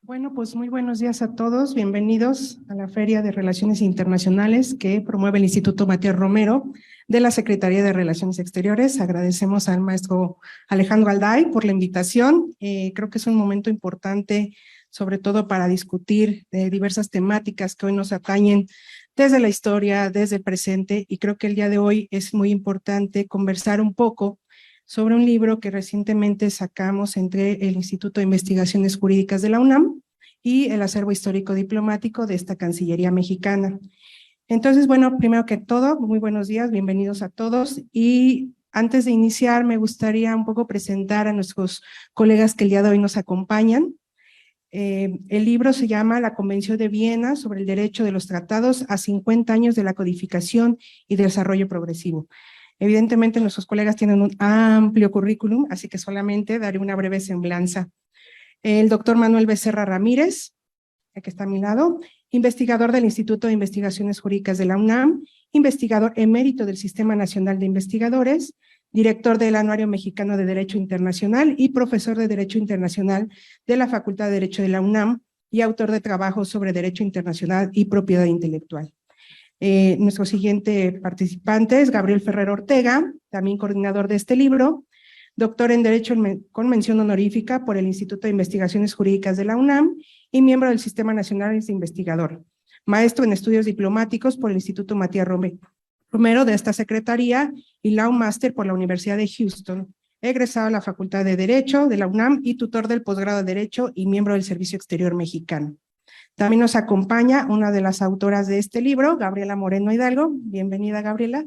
Bueno, pues muy buenos días a todos. Bienvenidos a la Feria de Relaciones Internacionales que promueve el Instituto Matías Romero de la Secretaría de Relaciones Exteriores. Agradecemos al maestro Alejandro Alday por la invitación. Creo que es un momento importante, sobre todo para discutir diversas temáticas que hoy nos atañen desde la historia, desde el presente, y creo que el día de hoy es muy importante conversar un poco sobre un libro que recientemente sacamos entre el Instituto de Investigaciones Jurídicas de la UNAM y el acervo histórico diplomático de esta Cancillería mexicana. Entonces, bueno, primero que todo, muy buenos días, bienvenidos a todos. Y antes de iniciar, me gustaría un poco presentar a nuestros colegas que el día de hoy nos acompañan. El libro se llama La Convención de Viena sobre el Derecho de los Tratados a 50 años de la codificación y desarrollo progresivo. Evidentemente, nuestros colegas tienen un amplio currículum, así que solamente daré una breve semblanza. El doctor Manuel Becerra Ramírez, que está a mi lado, investigador del Instituto de Investigaciones Jurídicas de la UNAM, investigador emérito del Sistema Nacional de Investigadores, director del Anuario Mexicano de Derecho Internacional y profesor de Derecho Internacional de la Facultad de Derecho de la UNAM y autor de trabajos sobre Derecho Internacional y Propiedad Intelectual. Nuestro siguiente participante es Gabriel Ferrer Ortega, también coordinador de este libro, doctor en Derecho con mención honorífica por el Instituto de Investigaciones Jurídicas de la UNAM y miembro del Sistema Nacional de Investigador, maestro en Estudios Diplomáticos por el Instituto Matías Romero de esta secretaría y Law Master por la Universidad de Houston, egresado a la Facultad de Derecho de la UNAM y tutor del posgrado de Derecho y miembro del Servicio Exterior Mexicano. También nos acompaña una de las autoras de este libro, Gabriela Moreno Hidalgo. Bienvenida, Gabriela.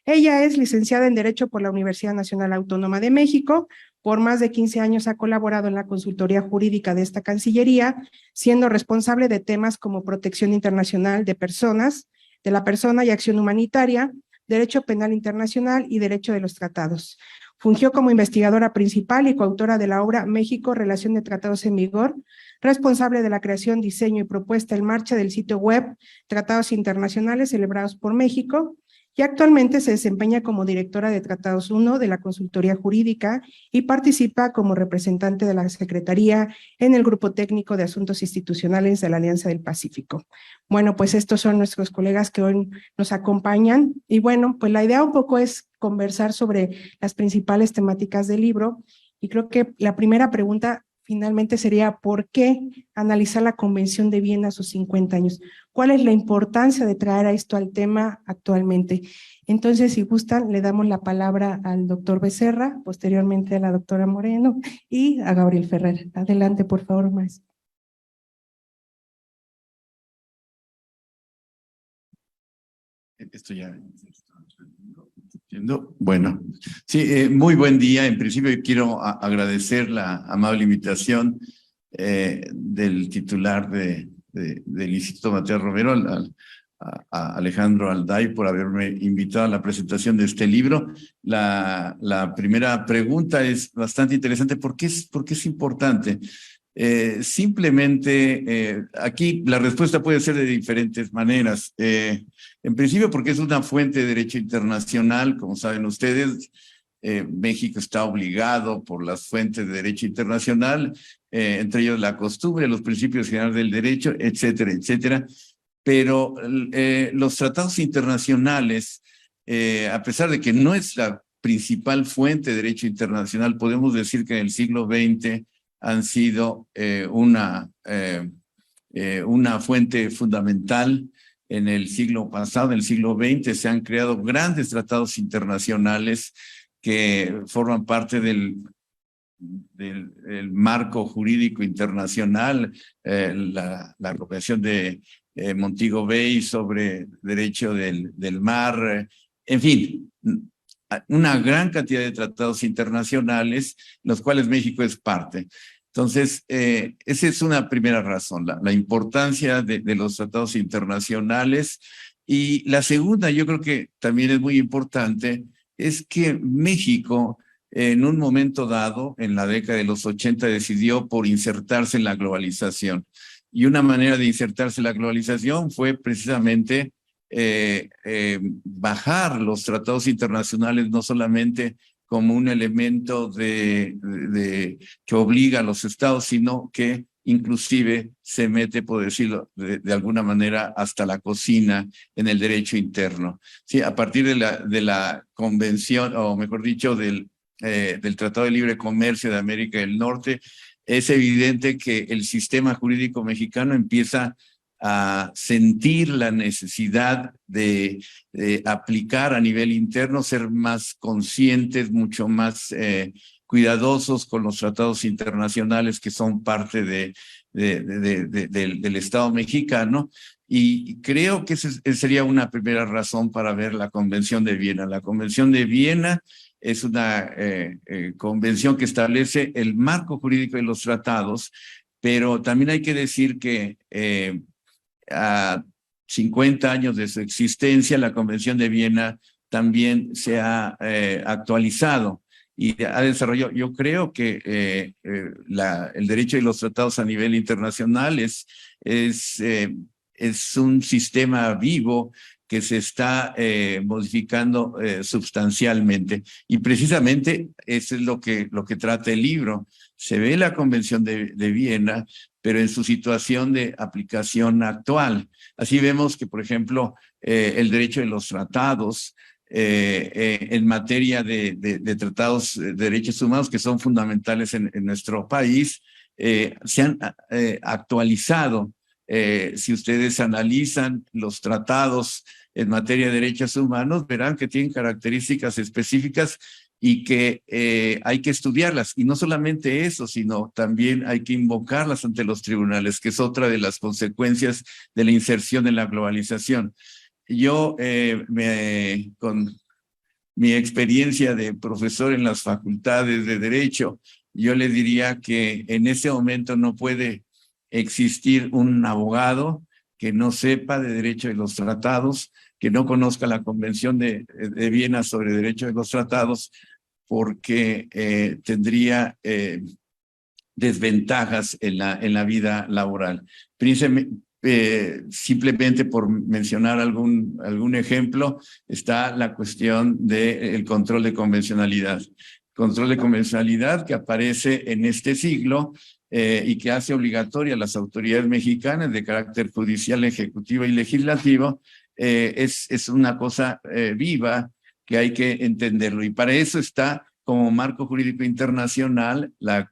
Ella es licenciada en Derecho por la Universidad Nacional Autónoma de México. Por más de 15 años ha colaborado en la consultoría jurídica de esta Cancillería, siendo responsable de temas como protección internacional de personas, de la persona y acción humanitaria, derecho penal internacional y derecho de los tratados. Fungió como investigadora principal y coautora de la obra México, Relación de Tratados en Vigor, responsable de la creación, diseño y propuesta en marcha del sitio web Tratados Internacionales celebrados por México, y actualmente se desempeña como directora de Tratados 1 de la Consultoría Jurídica y participa como representante de la Secretaría en el Grupo Técnico de Asuntos Institucionales de la Alianza del Pacífico. Bueno, pues estos son nuestros colegas que hoy nos acompañan, y bueno, pues la idea un poco es conversar sobre las principales temáticas del libro, y creo que la primera pregunta finalmente sería, ¿por qué analizar la Convención de Viena a sus 50 años? ¿Cuál es la importancia de traer a esto al tema actualmente? Entonces, si gustan, le damos la palabra al doctor Becerra, posteriormente a la doctora Moreno y a Gabriel Ferrer. Adelante, por favor, maestro. Esto ya entiendo. Bueno, sí, muy buen día. En principio quiero agradecer la amable invitación del titular del Instituto Matías Romero, a Alejandro Alday, por haberme invitado a la presentación de este libro. La primera pregunta es bastante interesante. ¿Por qué es importante? Simplemente, aquí la respuesta puede ser de diferentes maneras. En principio, porque es una fuente de derecho internacional, como saben ustedes, México está obligado por las fuentes de derecho internacional, entre ellos la costumbre, los principios generales del derecho, etcétera, etcétera. Pero los tratados internacionales, a pesar de que no es la principal fuente de derecho internacional, podemos decir que en el siglo XX han sido una fuente fundamental. En el siglo pasado, en el siglo XX, se han creado grandes tratados internacionales que forman parte del marco jurídico internacional, la Convención de Montego Bay sobre derecho del mar, en fin, una gran cantidad de tratados internacionales, los cuales México es parte. Entonces, esa es una primera razón, la importancia de los tratados internacionales. Y la segunda, yo creo que también es muy importante, es que México, en un momento dado, en la década de los 80, decidió por insertarse en la globalización. Y una manera de insertarse en la globalización fue precisamente bajar los tratados internacionales, no solamente como un elemento que obliga a los estados, sino que inclusive se mete, por decirlo de alguna manera, hasta la cocina en el derecho interno. Sí, a partir de la convención, o mejor dicho, del Tratado de Libre Comercio de América del Norte, es evidente que el sistema jurídico mexicano empieza a sentir la necesidad de aplicar a nivel interno, ser más conscientes, mucho más cuidadosos con los tratados internacionales que son parte del Estado mexicano. Y creo que esa sería una primera razón para ver la Convención de Viena. La Convención de Viena es una convención que establece el marco jurídico de los tratados, pero también hay que decir que a 50 años de su existencia, la Convención de Viena también se ha actualizado y ha desarrollado. Yo creo que el derecho y los tratados a nivel internacional es un sistema vivo que se está modificando sustancialmente. Y precisamente eso es lo que trata el libro. Se ve la Convención de Viena, pero en su situación de aplicación actual. Así vemos que, por ejemplo, el derecho de los tratados en materia de tratados de derechos humanos que son fundamentales en nuestro país, se han actualizado. Si ustedes analizan los tratados en materia de derechos humanos, verán que tienen características específicas y que hay que estudiarlas. Y no solamente eso, sino también hay que invocarlas ante los tribunales, que es otra de las consecuencias de la inserción en la globalización. Yo, con mi experiencia de profesor en las facultades de Derecho, yo le diría que en ese momento no puede existir un abogado que no sepa de derecho de los tratados, que no conozca la Convención de Viena sobre derecho de los tratados, porque tendría desventajas en la vida laboral. Simplemente por mencionar algún ejemplo, está la cuestión del control de convencionalidad. Control de convencionalidad que aparece en este siglo y que hace obligatoria a las autoridades mexicanas de carácter judicial, ejecutivo y legislativo, es una cosa viva que hay que entenderlo. Y para eso está como marco jurídico internacional la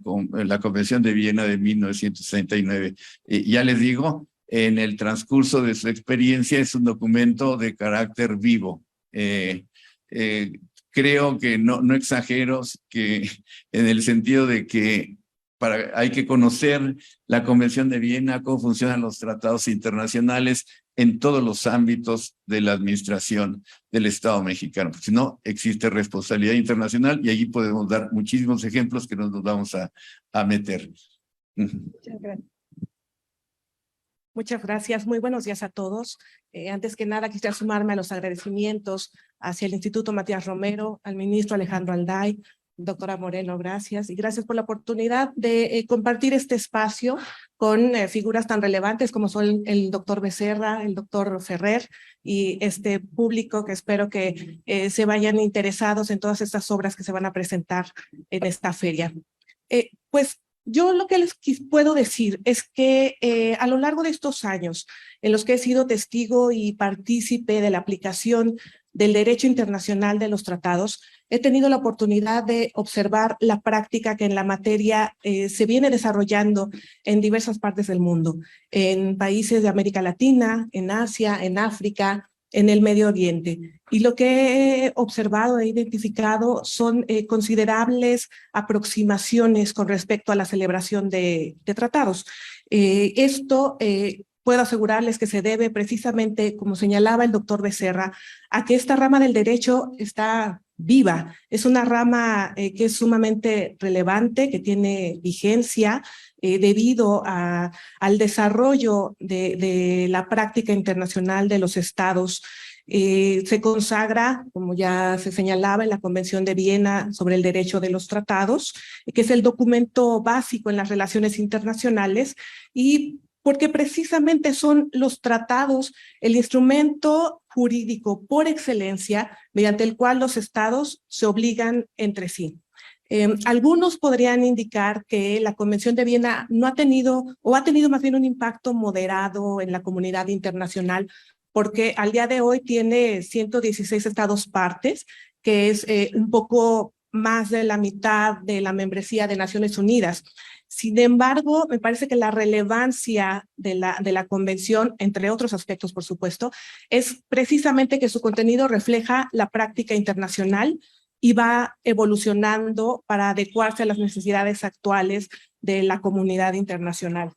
Convención de Viena de 1969. Ya les digo, en el transcurso de su experiencia es un documento de carácter vivo. Creo que no exagero, que en el sentido de que hay que conocer la Convención de Viena, cómo funcionan los tratados internacionales en todos los ámbitos de la administración del Estado mexicano. Porque si no, existe responsabilidad internacional y allí podemos dar muchísimos ejemplos que nos vamos a meter. Muchas gracias. Muchas gracias. Muy buenos días a todos. Antes que nada, quisiera sumarme a los agradecimientos hacia el Instituto Matías Romero, al ministro Alejandro Alday, doctora Moreno, gracias. Y gracias por la oportunidad de compartir este espacio con figuras tan relevantes como son el doctor Becerra, el doctor Ferrer y este público que espero que se vayan interesados en todas estas obras que se van a presentar en esta feria. Pues yo lo que les puedo decir es que a lo largo de estos años en los que he sido testigo y partícipe de la aplicación del derecho internacional de los tratados, he tenido la oportunidad de observar la práctica que en la materia se viene desarrollando en diversas partes del mundo, en países de América Latina, en Asia, en África, en el Medio Oriente. Y lo que he observado e identificado son considerables aproximaciones con respecto a la celebración de tratados. Esto puedo asegurarles que se debe precisamente, como señalaba el doctor Becerra, a que esta rama del derecho está viva. Es una rama que es sumamente relevante, que tiene vigencia debido al desarrollo de la práctica internacional de los estados. Se consagra, como ya se señalaba, en la Convención de Viena sobre el derecho de los tratados, que es el documento básico en las relaciones internacionales, y porque precisamente son los tratados el instrumento jurídico por excelencia mediante el cual los estados se obligan entre sí. Algunos podrían indicar que la Convención de Viena no ha tenido, o ha tenido más bien un impacto moderado en la comunidad internacional, porque al día de hoy tiene 116 estados partes, que es un poco más de la mitad de la membresía de Naciones Unidas. Sin embargo, me parece que la relevancia de la convención, entre otros aspectos, por supuesto, es precisamente que su contenido refleja la práctica internacional y va evolucionando para adecuarse a las necesidades actuales de la comunidad internacional.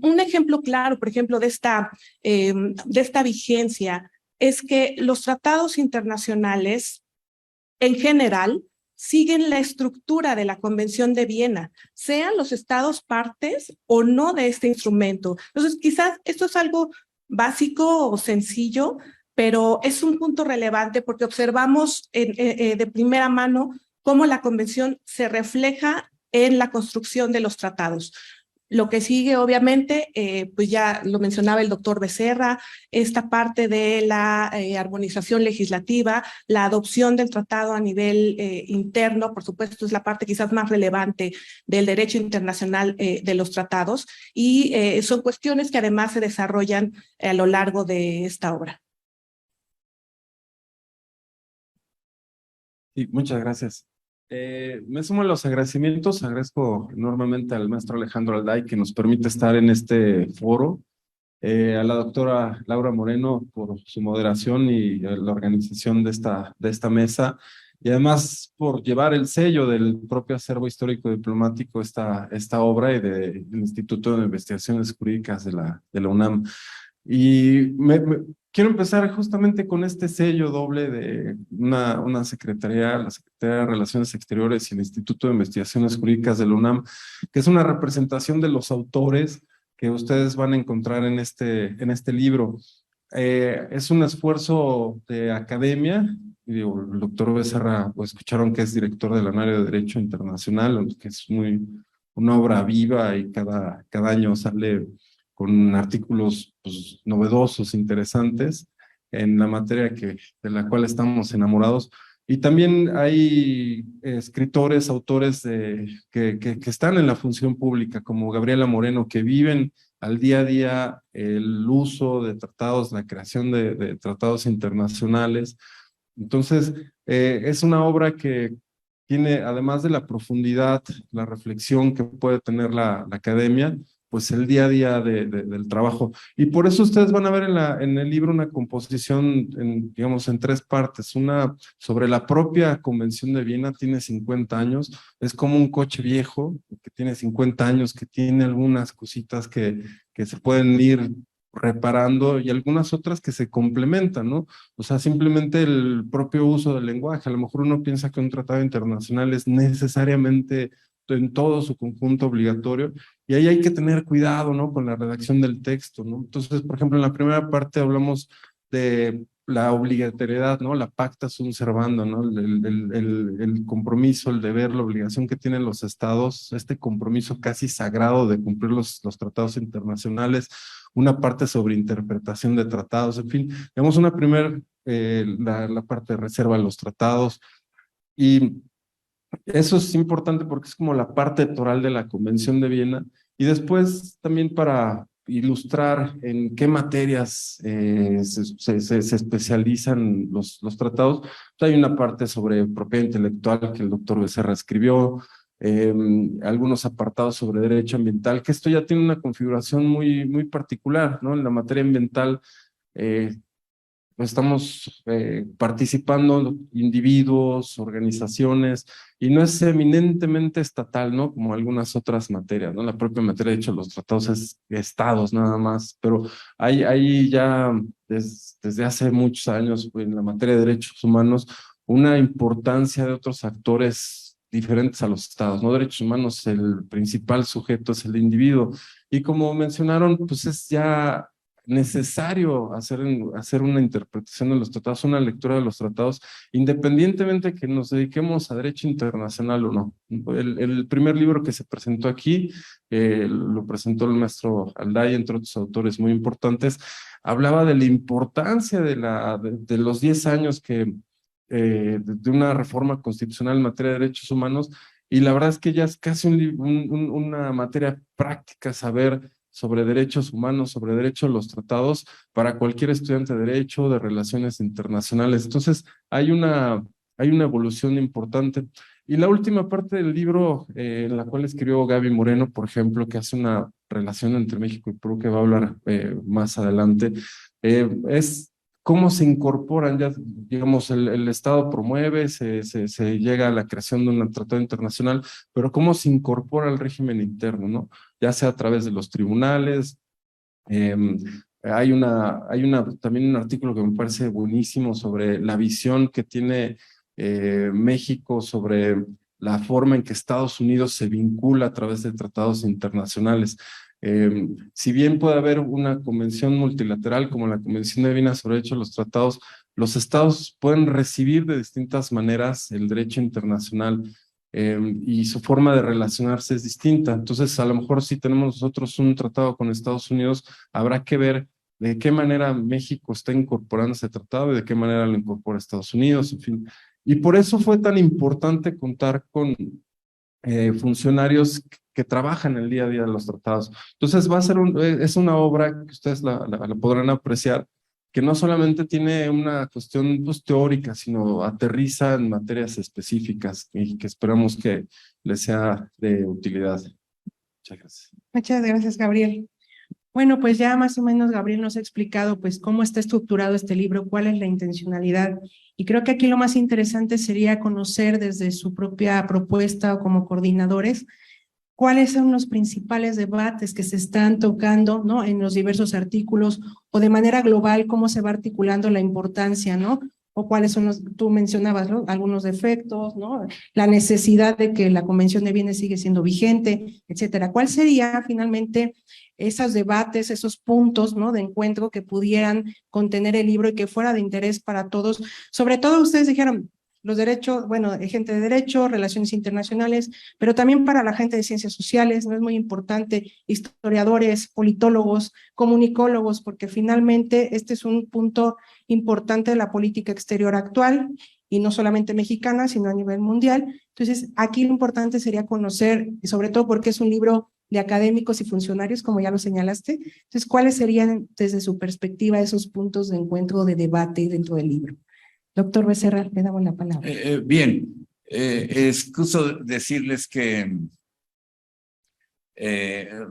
Un ejemplo claro, por ejemplo, de esta vigencia es que los tratados internacionales, en general, siguen la estructura de la Convención de Viena, sean los estados partes o no de este instrumento. Entonces, quizás esto es algo básico o sencillo, pero es un punto relevante porque observamos de primera mano cómo la Convención se refleja en la construcción de los tratados. Lo que sigue, obviamente, pues ya lo mencionaba el doctor Becerra, esta parte de la armonización legislativa, la adopción del tratado a nivel interno, por supuesto, es la parte quizás más relevante del derecho internacional de los tratados, y son cuestiones que además se desarrollan a lo largo de esta obra. Sí, muchas gracias. Me sumo a los agradecimientos. Agradezco enormemente al maestro Alejandro Alday que nos permite estar en este foro, a la doctora Laura Moreno por su moderación y la organización de esta mesa, y además por llevar el sello del propio acervo histórico diplomático esta obra y del Instituto de Investigaciones Jurídicas de la UNAM. Y quiero empezar justamente con este sello doble de una secretaría, la Secretaría de Relaciones Exteriores y el Instituto de Investigaciones Jurídicas de la UNAM, que es una representación de los autores que ustedes van a encontrar en este libro. Es un esfuerzo de academia. El doctor Becerra, pues escucharon que es director del Anuario de Derecho Internacional, que es una obra viva y cada año sale con artículos pues, novedosos, interesantes, en la materia de la cual estamos enamorados. Y también hay escritores, autores que están en la función pública, como Gabriela Moreno, que viven al día a día el uso de tratados, la creación de tratados internacionales. Entonces, es una obra que tiene, además de la profundidad, la reflexión que puede tener la academia, pues el día a día del trabajo. Y por eso ustedes van a ver en el libro una composición, digamos, en tres partes. Una sobre la propia Convención de Viena, tiene 50 años, es como un coche viejo que tiene 50 años, que tiene algunas cositas que se pueden ir reparando y algunas otras que se complementan, ¿no? O sea, simplemente el propio uso del lenguaje. A lo mejor uno piensa que un tratado internacional es necesariamente en todo su conjunto obligatorio, y ahí hay que tener cuidado, ¿no? Con la redacción del texto, ¿no? Entonces, por ejemplo, en la primera parte hablamos de la obligatoriedad, ¿no? La pacta sunt servanda, ¿no? El compromiso, el deber, la obligación que tienen los estados, este compromiso casi sagrado de cumplir los tratados internacionales, una parte sobre interpretación de tratados, en fin, digamos una primera, la parte de reserva de los tratados, y eso es importante porque es como la parte toral de la Convención de Viena, y después también para ilustrar en qué materias se especializan los tratados. Hay una parte sobre propiedad intelectual que el doctor Becerra escribió, algunos apartados sobre derecho ambiental, que esto ya tiene una configuración muy particular, ¿no? En la materia ambiental, pues estamos participando individuos, organizaciones, y no es eminentemente estatal, ¿no? Como algunas otras materias, ¿no? La propia materia, de hecho, los tratados es estados nada más, pero hay ya desde hace muchos años en la materia de derechos humanos una importancia de otros actores diferentes a los estados, ¿no? Derechos humanos, el principal sujeto es el individuo, y como mencionaron, pues es ya necesario hacer una interpretación de los tratados, una lectura de los tratados, independientemente que nos dediquemos a derecho internacional o no. El primer libro que se presentó aquí, lo presentó el maestro Alday, entre otros autores muy importantes, hablaba de la importancia de los 10 años de una reforma constitucional en materia de derechos humanos, y la verdad es que ya es casi una materia práctica saber sobre derechos humanos, sobre derecho a los tratados para cualquier estudiante de derecho, de relaciones internacionales. Entonces, hay una evolución importante. Y la última parte del libro, en la cual escribió Gaby Moreno, por ejemplo, que hace una relación entre México y Perú, que va a hablar más adelante, es cómo se incorporan, ya digamos, el Estado promueve, se llega a la creación de un tratado internacional, pero cómo se incorpora al régimen interno, ¿no? Ya sea a través de los tribunales. Hay también un artículo que me parece buenísimo sobre la visión que tiene México sobre la forma en que Estados Unidos se vincula a través de tratados internacionales. Si bien puede haber una convención multilateral como la Convención de Viena sobre Derechos de los Tratados, los estados pueden recibir de distintas maneras el derecho internacional y su forma de relacionarse es distinta. Entonces, a lo mejor si tenemos nosotros un tratado con Estados Unidos, habrá que ver de qué manera México está incorporando ese tratado y de qué manera lo incorpora Estados Unidos, en fin. Y por eso fue tan importante contar con funcionarios que trabajan el día a día de los tratados. Entonces va a ser es una obra que ustedes la podrán apreciar, que no solamente tiene una cuestión pues, teórica, sino aterriza en materias específicas y que esperamos que les sea de utilidad. Muchas gracias. Muchas gracias, Gabriel. Bueno, pues ya más o menos Gabriel nos ha explicado pues cómo está estructurado este libro, cuál es la intencionalidad. Y creo que aquí lo más interesante sería conocer desde su propia propuesta o como coordinadores cuáles son los principales debates que se están tocando, ¿no? En los diversos artículos o de manera global, cómo se va articulando la importancia, ¿no? O cuáles son tú mencionabas, ¿no? Algunos defectos, ¿no? La necesidad de que la Convención de Viena sigue siendo vigente, etcétera. ¿Cuál sería finalmente esos debates, esos puntos, ¿no? De encuentro que pudieran contener el libro y que fuera de interés para todos? Sobre todo ustedes dijeron, los derechos, bueno, gente de derecho, relaciones internacionales, pero también para la gente de ciencias sociales, ¿no? Es muy importante, historiadores, politólogos, comunicólogos, porque finalmente este es un punto importante de la política exterior actual, y no solamente mexicana, sino a nivel mundial. Entonces, aquí lo importante sería conocer, y sobre todo porque es un libro de académicos y funcionarios, como ya lo señalaste. Entonces, ¿cuáles serían, desde su perspectiva, esos puntos de encuentro, de debate dentro del libro? Doctor Becerra, le damos la palabra. Bien, excuso decirles que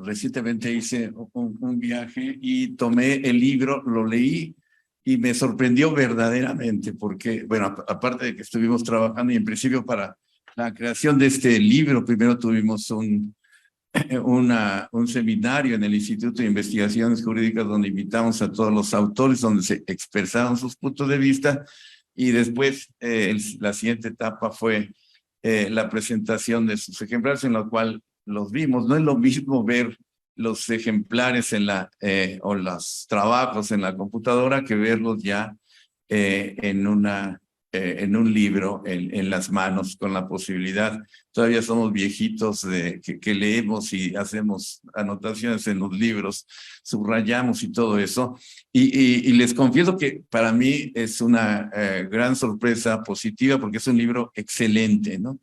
recientemente hice un viaje y tomé el libro, lo leí y me sorprendió verdaderamente porque, bueno, aparte de que estuvimos trabajando y en principio para la creación de este libro, primero tuvimos un seminario en el Instituto de Investigaciones Jurídicas donde invitamos a todos los autores, donde se expresaron sus puntos de vista. Y después la siguiente etapa fue la presentación de sus ejemplares en la cual los vimos. No es lo mismo ver los ejemplares o los trabajos en la computadora que verlos ya en un libro, en las manos, con la posibilidad. Todavía somos viejitos que leemos y hacemos anotaciones en los libros, subrayamos y todo eso. Y les confieso que para mí es una gran sorpresa positiva porque es un libro excelente, ¿no?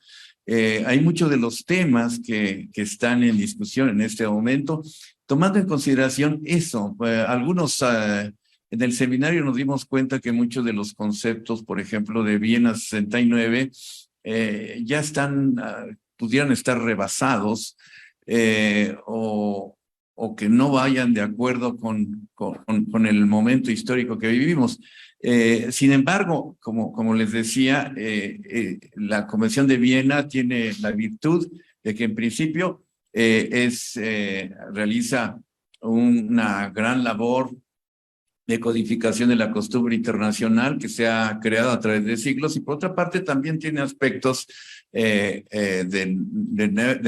Hay muchos de los temas que están en discusión en este momento, tomando en consideración eso, algunos... En el seminario nos dimos cuenta que muchos de los conceptos, por ejemplo, de Viena 69, ya pudieran estar rebasados o que no vayan de acuerdo con el momento histórico que vivimos. Sin embargo, como les decía, la Convención de Viena tiene la virtud de que en principio realiza una gran labor de codificación de la costumbre internacional que se ha creado a través de siglos y por otra parte también tiene aspectos de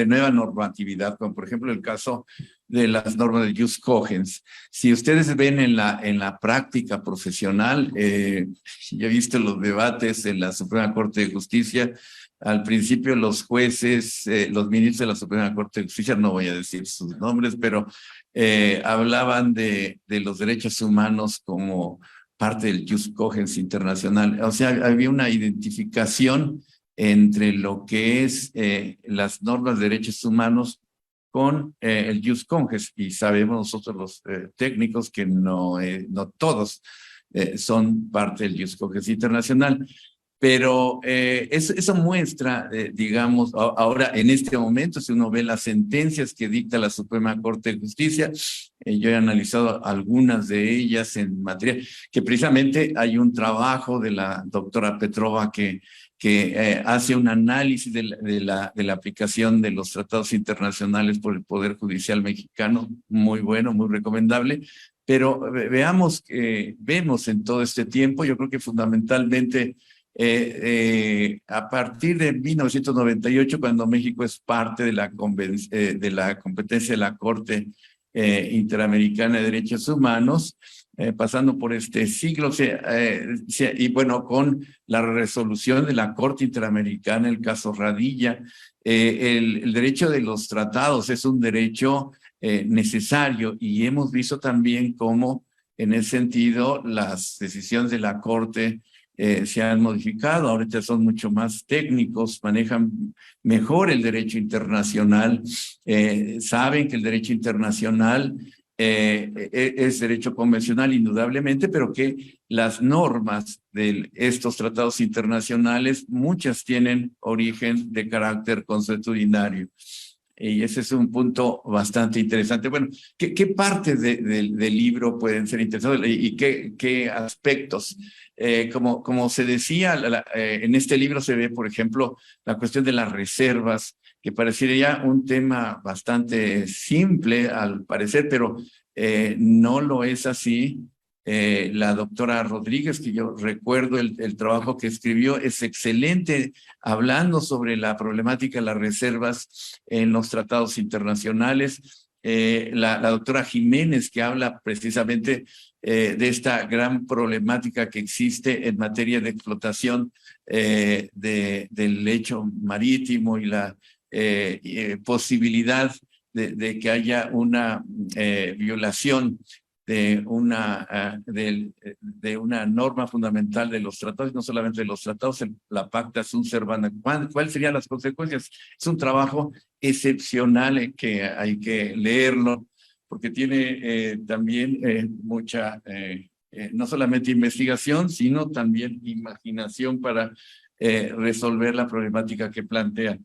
nueva normatividad, como por ejemplo el caso de las normas de jus cogens. Si ustedes ven en la práctica profesional, ya he visto los debates en la Suprema Corte de Justicia. Al principio los jueces, los ministros de la Suprema Corte de Justicia, no voy a decir sus nombres, pero hablaban de los derechos humanos como parte del jus cogens internacional. O sea, había una identificación entre lo que es las normas de derechos humanos con el jus cogens, y sabemos nosotros los técnicos que no todos son parte del jus cogens internacional. Pero eso muestra, digamos, ahora en este momento, si uno ve las sentencias que dicta la Suprema Corte de Justicia, yo he analizado algunas de ellas en materia, que precisamente hay un trabajo de la doctora Petrova que hace un análisis de la aplicación de los tratados internacionales por el Poder Judicial mexicano, muy bueno, muy recomendable. Pero vemos en todo este tiempo, yo creo que fundamentalmente a partir de 1998, cuando México es parte de la competencia de la Corte Interamericana de Derechos Humanos, pasando por este siglo, y bueno, con la resolución de la Corte Interamericana, el caso Radilla, el derecho de los tratados es un derecho necesario, y hemos visto también cómo en ese sentido las decisiones de la Corte se han modificado, ahorita son mucho más técnicos, manejan mejor el derecho internacional, saben que el derecho internacional es derecho convencional indudablemente, pero que las normas de estos tratados internacionales, muchas tienen origen de carácter consuetudinario. Y ese es un punto bastante interesante. Bueno, ¿qué partes del libro pueden ser interesantes y qué aspectos? Como se decía, en este libro se ve, por ejemplo, la cuestión de las reservas, que parecería un tema bastante simple al parecer, pero no lo es así. La doctora Rodríguez, que yo recuerdo el trabajo que escribió, es excelente hablando sobre la problemática de las reservas en los tratados internacionales. La doctora Jiménez, que habla precisamente de esta gran problemática que existe en materia de explotación del lecho marítimo y la posibilidad de que haya una violación de una norma fundamental de los tratados, no solamente de los tratados, la pacta sunt servanda. ¿Cuáles serían las consecuencias? Es un trabajo excepcional que hay que leerlo, porque tiene también mucha, no solamente investigación, sino también imaginación para resolver la problemática que plantea.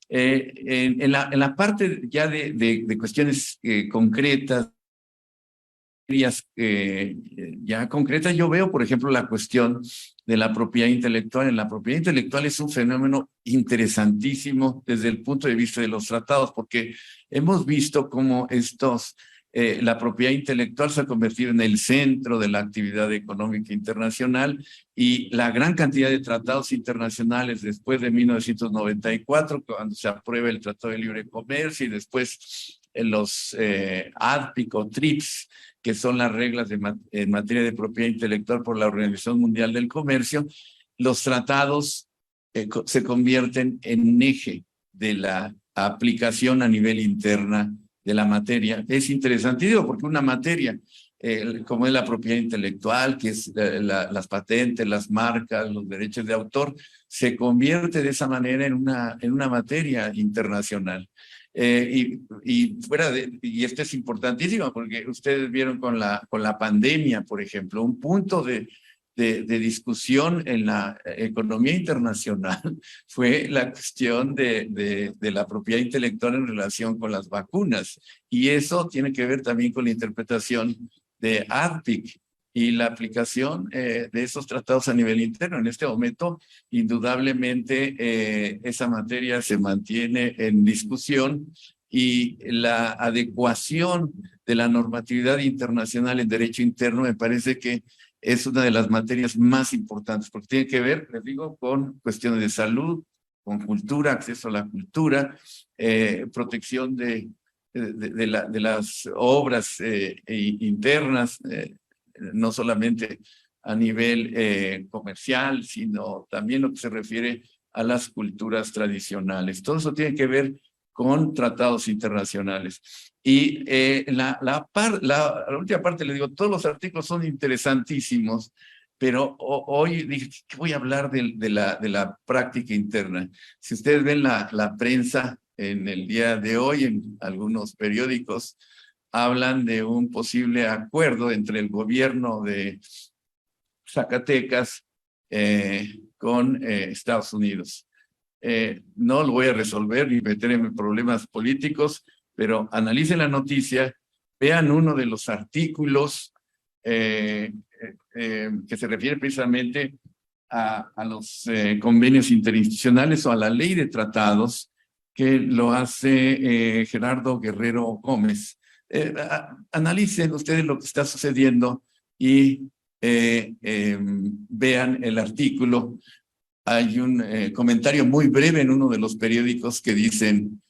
En la parte ya de cuestiones concretas, ya concretas, yo veo, por ejemplo, la cuestión de la propiedad intelectual. En la propiedad intelectual es un fenómeno interesantísimo desde el punto de vista de los tratados, porque hemos visto cómo la propiedad intelectual se ha convertido en el centro de la actividad económica internacional, y la gran cantidad de tratados internacionales después de 1994, cuando se aprueba el Tratado de Libre Comercio, y después los ADPIC o TRIPS, que son las reglas en materia de propiedad intelectual por la Organización Mundial del Comercio, los tratados se convierten en un eje de la aplicación a nivel interna de la materia. Es interesante, digo, porque una materia como es la propiedad intelectual, que es las patentes, las marcas, los derechos de autor, se convierte de esa manera en una materia internacional. Y esto es importantísimo, porque ustedes vieron con la pandemia, por ejemplo, un punto de discusión en la economía internacional fue la cuestión de la propiedad intelectual en relación con las vacunas, y eso tiene que ver también con la interpretación de ADPIC y la aplicación de esos tratados a nivel interno. En este momento, indudablemente, esa materia se mantiene en discusión, y la adecuación de la normatividad internacional en derecho interno me parece que es una de las materias más importantes, porque tiene que ver, les digo, con cuestiones de salud, con cultura, acceso a la cultura, protección de las obras internas, no solamente a nivel comercial, sino también lo que se refiere a las culturas tradicionales. Todo eso tiene que ver con tratados internacionales. Y la última parte, le digo, todos los artículos son interesantísimos, pero hoy dije que voy a hablar de la práctica interna. Si ustedes ven la prensa en el día de hoy, en algunos periódicos, hablan de un posible acuerdo entre el gobierno de Zacatecas con Estados Unidos. No lo voy a resolver ni meterme en problemas políticos, pero analicen la noticia, vean uno de los artículos que se refiere precisamente a los convenios interinstitucionales o a la ley de tratados, que lo hace Gerardo Guerrero Gómez. Analicen ustedes lo que está sucediendo y vean el artículo. Hay un comentario muy breve en uno de los periódicos que dicen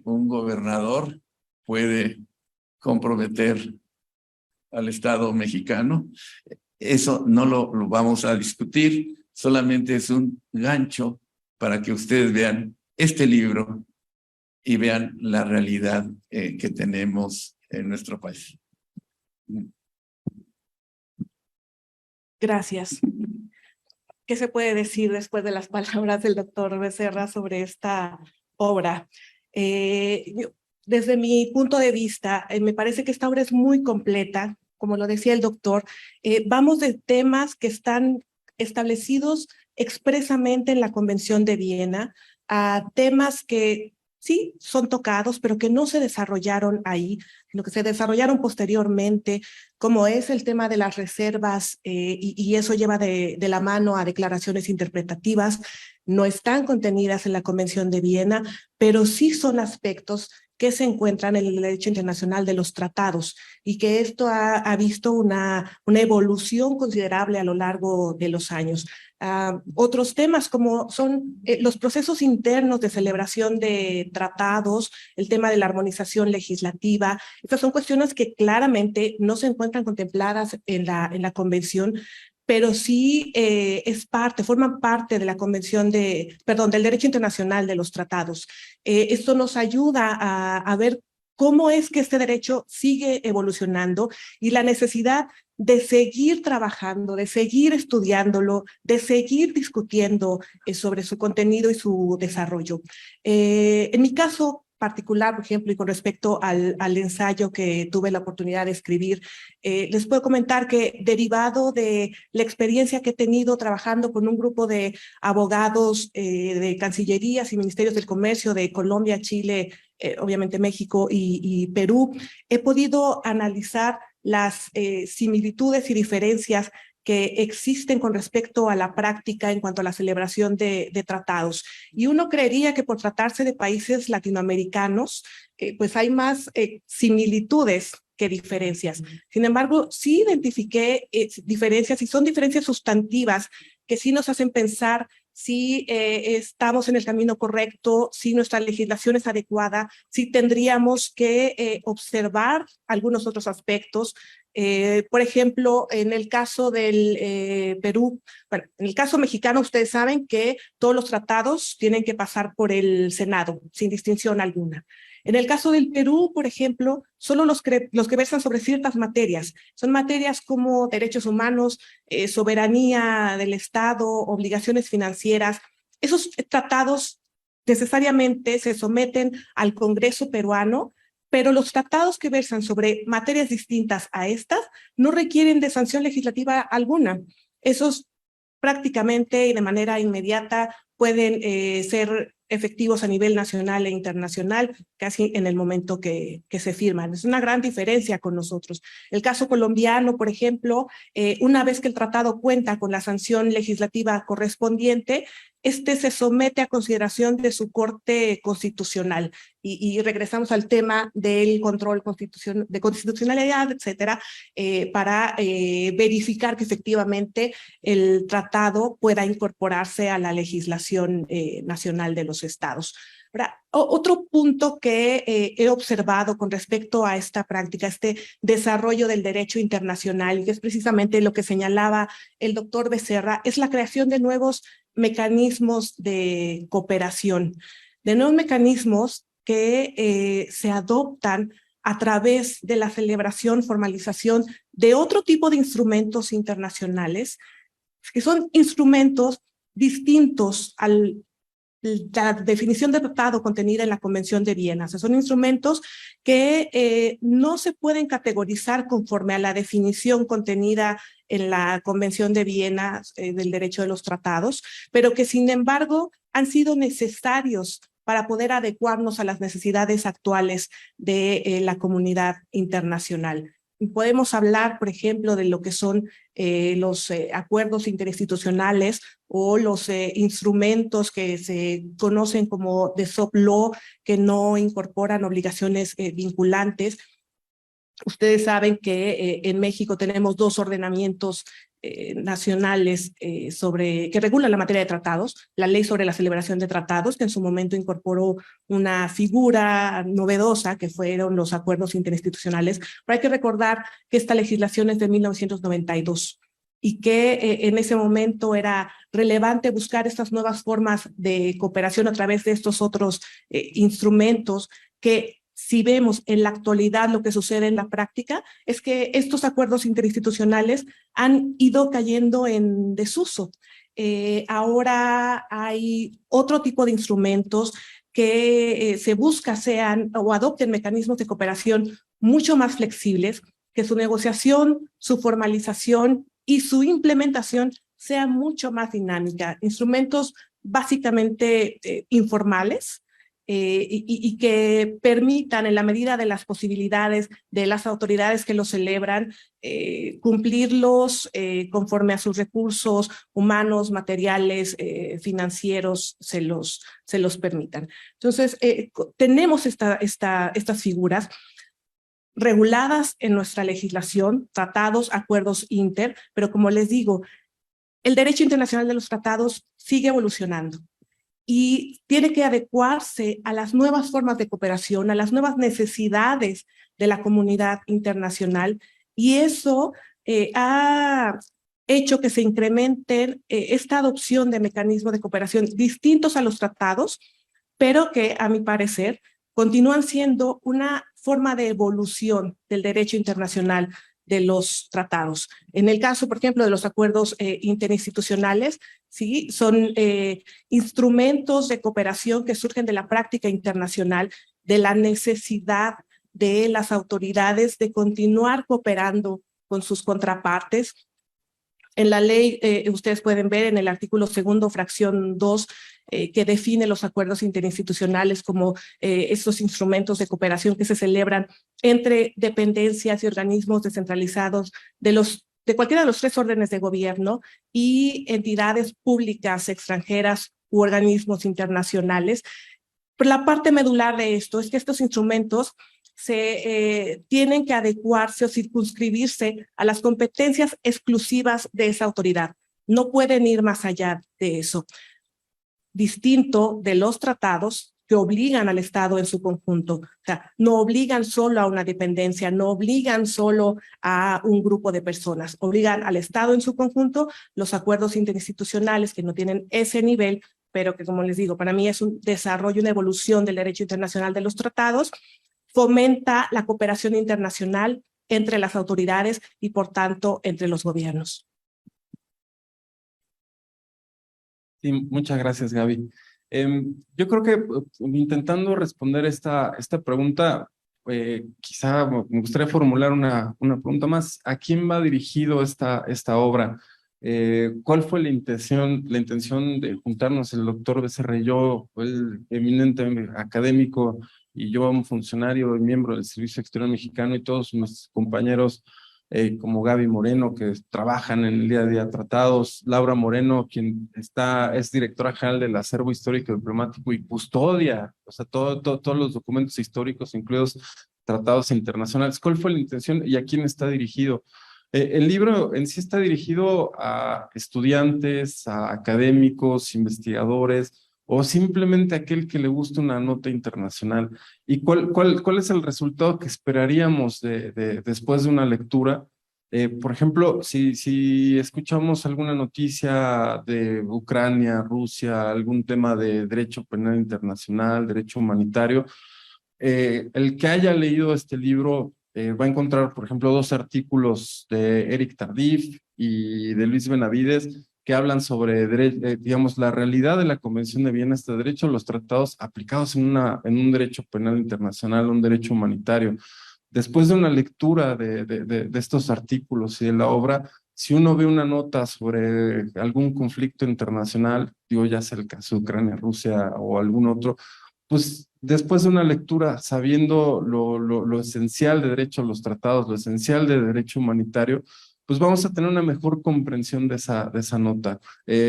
un gobernador puede comprometer al Estado mexicano. Eso no lo vamos a discutir, solamente es un gancho para que ustedes vean este libro y vean la realidad que tenemos en nuestro país. Gracias. ¿Qué se puede decir después de las palabras del doctor Becerra sobre esta obra? Desde mi punto de vista, me parece que esta obra es muy completa, como lo decía el doctor. Vamos de temas que están establecidos expresamente en la Convención de Viena a temas que sí son tocados, pero que no se desarrollaron ahí, sino que se desarrollaron posteriormente, como es el tema de las reservas, y eso lleva de la mano a declaraciones interpretativas. No están contenidas en la Convención de Viena, pero sí son aspectos que se encuentran en el derecho internacional de los tratados, y que esto ha visto una evolución considerable a lo largo de los años. Otros temas como son los procesos internos de celebración de tratados, el tema de la armonización legislativa. Estas son cuestiones que claramente no se encuentran contempladas en la Convención, pero sí forman parte de la Convención del Derecho Internacional de los Tratados. Esto nos ayuda a ver cómo es que este derecho sigue evolucionando y la necesidad de seguir trabajando, de seguir estudiándolo, de seguir discutiendo sobre su contenido y su desarrollo. En mi caso particular, por ejemplo, y con respecto al ensayo que tuve la oportunidad de escribir, les puedo comentar que derivado de la experiencia que he tenido trabajando con un grupo de abogados de cancillerías y ministerios del comercio de Colombia, Chile, obviamente México y Perú, he podido analizar las similitudes y diferencias que existen con respecto a la práctica en cuanto a la celebración de tratados. Y uno creería que por tratarse de países latinoamericanos, pues hay más similitudes que diferencias. Sin embargo, sí identifiqué diferencias, y son diferencias sustantivas que sí nos hacen pensar si estamos en el camino correcto, si nuestra legislación es adecuada, si tendríamos que observar algunos otros aspectos. Por ejemplo, en el caso del Perú, bueno, en el caso mexicano, ustedes saben que todos los tratados tienen que pasar por el Senado, sin distinción alguna. En el caso del Perú, por ejemplo, solo los que versan sobre ciertas materias. Son materias como derechos humanos, soberanía del Estado, obligaciones financieras. Esos tratados necesariamente se someten al Congreso peruano, pero los tratados que versan sobre materias distintas a estas no requieren de sanción legislativa alguna. Esos prácticamente y de manera inmediata pueden ser efectivos a nivel nacional e internacional casi en el momento que se firman. Es una gran diferencia con nosotros. El caso colombiano, por ejemplo, una vez que el tratado cuenta con la sanción legislativa correspondiente, este se somete a consideración de su Corte Constitucional. Y regresamos al tema del control de constitucionalidad, etcétera, para verificar que efectivamente el tratado pueda incorporarse a la legislación nacional de los estados. Ahora, otro punto que he observado con respecto a esta práctica, este desarrollo del derecho internacional, que es precisamente lo que señalaba el doctor Becerra, es la creación de nuevos mecanismos de cooperación, de nuevos mecanismos que se adoptan a través de la celebración, formalización de otro tipo de instrumentos internacionales, que son instrumentos distintos a la definición de tratado contenida en la Convención de Viena. O sea, son instrumentos que no se pueden categorizar conforme a la definición contenida en la Convención de Viena del derecho de los tratados, pero que sin embargo han sido necesarios para poder adecuarnos a las necesidades actuales de la comunidad internacional. Podemos hablar, por ejemplo, de lo que son los acuerdos interinstitucionales o los instrumentos que se conocen como de soft law, que no incorporan obligaciones vinculantes. Ustedes saben que en México tenemos dos ordenamientos nacionales que regulan la materia de tratados, la ley sobre la celebración de tratados, que en su momento incorporó una figura novedosa que fueron los acuerdos interinstitucionales, pero hay que recordar que esta legislación es de 1992 y que en ese momento era relevante buscar estas nuevas formas de cooperación a través de estos otros instrumentos que, si vemos en la actualidad lo que sucede en la práctica, es que estos acuerdos interinstitucionales han ido cayendo en desuso. Ahora hay otro tipo de instrumentos que se busca sean o adopten mecanismos de cooperación mucho más flexibles, que su negociación, su formalización y su implementación sea mucho más dinámica. Instrumentos básicamente informales, y que permitan, en la medida de las posibilidades de las autoridades que los celebran, cumplirlos conforme a sus recursos humanos, materiales, financieros se los permitan. Entonces, tenemos estas figuras reguladas en nuestra legislación, tratados, acuerdos inter, pero como les digo, el derecho internacional de los tratados sigue evolucionando y tiene que adecuarse a las nuevas formas de cooperación, a las nuevas necesidades de la comunidad internacional, y eso ha hecho que se incrementen esta adopción de mecanismos de cooperación distintos a los tratados, pero que, a mi parecer, continúan siendo una forma de evolución del derecho internacional de los tratados. En el caso, por ejemplo, de los acuerdos interinstitucionales, sí, son instrumentos de cooperación que surgen de la práctica internacional, de la necesidad de las autoridades de continuar cooperando con sus contrapartes. En la ley, ustedes pueden ver en el artículo 2, fracción 2, que define los acuerdos interinstitucionales como estos instrumentos de cooperación que se celebran entre dependencias y organismos descentralizados de cualquiera de los tres órdenes de gobierno y entidades públicas extranjeras u organismos internacionales. Pero la parte medular de esto es que estos instrumentos tienen que adecuarse o circunscribirse a las competencias exclusivas de esa autoridad. No pueden ir más allá de eso. Distinto de los tratados que obligan al Estado en su conjunto. O sea, no obligan solo a una dependencia, no obligan solo a un grupo de personas, obligan al Estado en su conjunto. Los acuerdos interinstitucionales que no tienen ese nivel, pero que, como les digo, para mí es un desarrollo, una evolución del derecho internacional de los tratados, fomenta la cooperación internacional entre las autoridades y, por tanto, entre los gobiernos. Sí, muchas gracias, Gaby. Yo creo que intentando responder esta pregunta, quizá me gustaría formular una pregunta más. ¿A quién va dirigido esta obra? ¿Cuál fue la intención de juntarnos el doctor Becerra y yo, el eminente académico, y yo, un funcionario y miembro del Servicio Exterior Mexicano, y todos nuestros compañeros como Gaby Moreno, que trabajan en el día a día tratados, Laura Moreno, quien es directora general del Acervo Histórico Diplomático y custodia, o sea, todos los documentos históricos, incluidos tratados internacionales? ¿Cuál fue la intención y a quién está dirigido? El libro en sí está dirigido a estudiantes, a académicos, investigadores, o simplemente a aquel que le guste una nota internacional. ¿Y cuál es el resultado que esperaríamos después de una lectura? Por ejemplo, si escuchamos alguna noticia de Ucrania, Rusia, algún tema de derecho penal internacional, derecho humanitario, El que haya leído este libro va a encontrar, por ejemplo, 2 artículos de Eric Tardif y de Luis Benavides que hablan sobre, digamos, la realidad de la Convención de Viena, este derecho, los tratados aplicados en un derecho penal internacional, un derecho humanitario. Después de una lectura de estos artículos y de la obra, si uno ve una nota sobre algún conflicto internacional, digo, ya sea el caso de Ucrania, Rusia o algún otro, pues después de una lectura, sabiendo lo esencial de derecho a los tratados, lo esencial de derecho humanitario, pues vamos a tener una mejor comprensión de esa nota.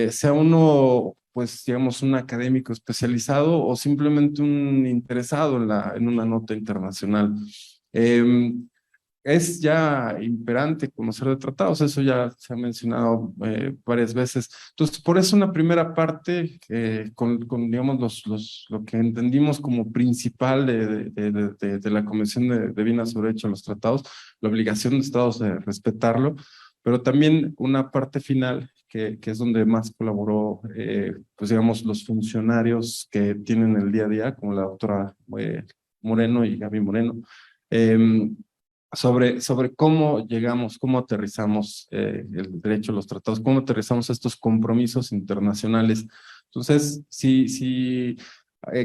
Sea uno, pues digamos, un académico especializado o simplemente un interesado en una nota internacional. Es ya imperante conocer de tratados, eso ya se ha mencionado varias veces. Entonces, por eso una primera parte, con digamos, lo que entendimos como principal de la Convención de Viena sobre Derecho a los Tratados, la obligación de Estados de respetarlo, pero también una parte final, que es donde más colaboró, pues digamos, los funcionarios que tienen el día a día, como la doctora Moreno y Gaby Moreno, sobre cómo llegamos, cómo aterrizamos el derecho a los tratados, cómo aterrizamos estos compromisos internacionales. Entonces, si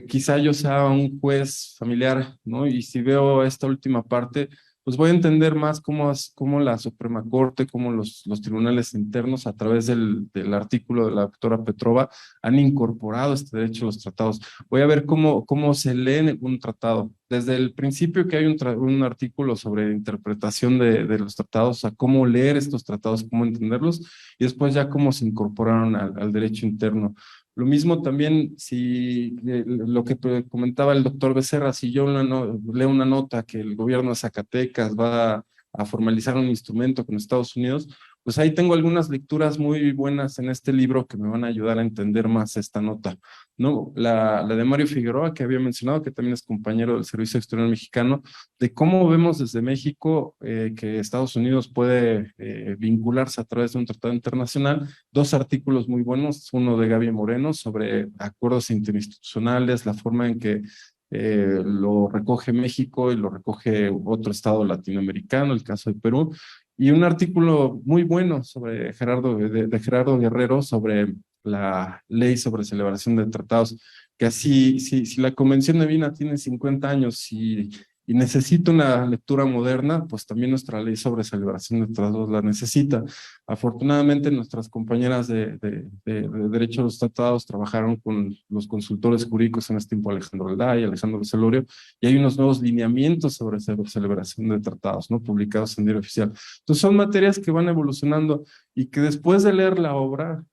quizá yo sea un juez familiar, ¿no? Y si veo esta última parte, pues voy a entender más cómo la Suprema Corte, cómo los tribunales internos, a través del artículo de la doctora Petrova, han incorporado este derecho a los tratados. Voy a ver cómo se lee un tratado. Desde el principio que hay un artículo sobre interpretación de los tratados, a cómo leer estos tratados, cómo entenderlos, y después ya cómo se incorporaron al derecho interno. Lo mismo también si lo que comentaba el doctor Becerra, si yo leo una nota que el gobierno de Zacatecas va a formalizar un instrumento con Estados Unidos, pues ahí tengo algunas lecturas muy buenas en este libro que me van a ayudar a entender más esta nota, ¿no? La de Mario Figueroa, que había mencionado, que también es compañero del Servicio Exterior Mexicano, de cómo vemos desde México que Estados Unidos puede vincularse a través de un tratado internacional. 2 artículos muy buenos, uno de Gaby Moreno sobre acuerdos interinstitucionales, la forma en que lo recoge México y lo recoge otro estado latinoamericano, el caso de Perú, y un artículo muy bueno sobre de Gerardo Guerrero sobre la ley sobre celebración de tratados, que así, si la Convención de Viena tiene 50 años y necesita una lectura moderna, pues también nuestra ley sobre celebración de tratados la necesita. Afortunadamente, nuestras compañeras de Derecho a los Tratados trabajaron con los consultores jurídicos en este tiempo, Alejandro Alday, Alejandro Celorio, y hay unos nuevos lineamientos sobre celebración de tratados, ¿no? Publicados en Diario Oficial. Entonces, son materias que van evolucionando y que después de leer la obra,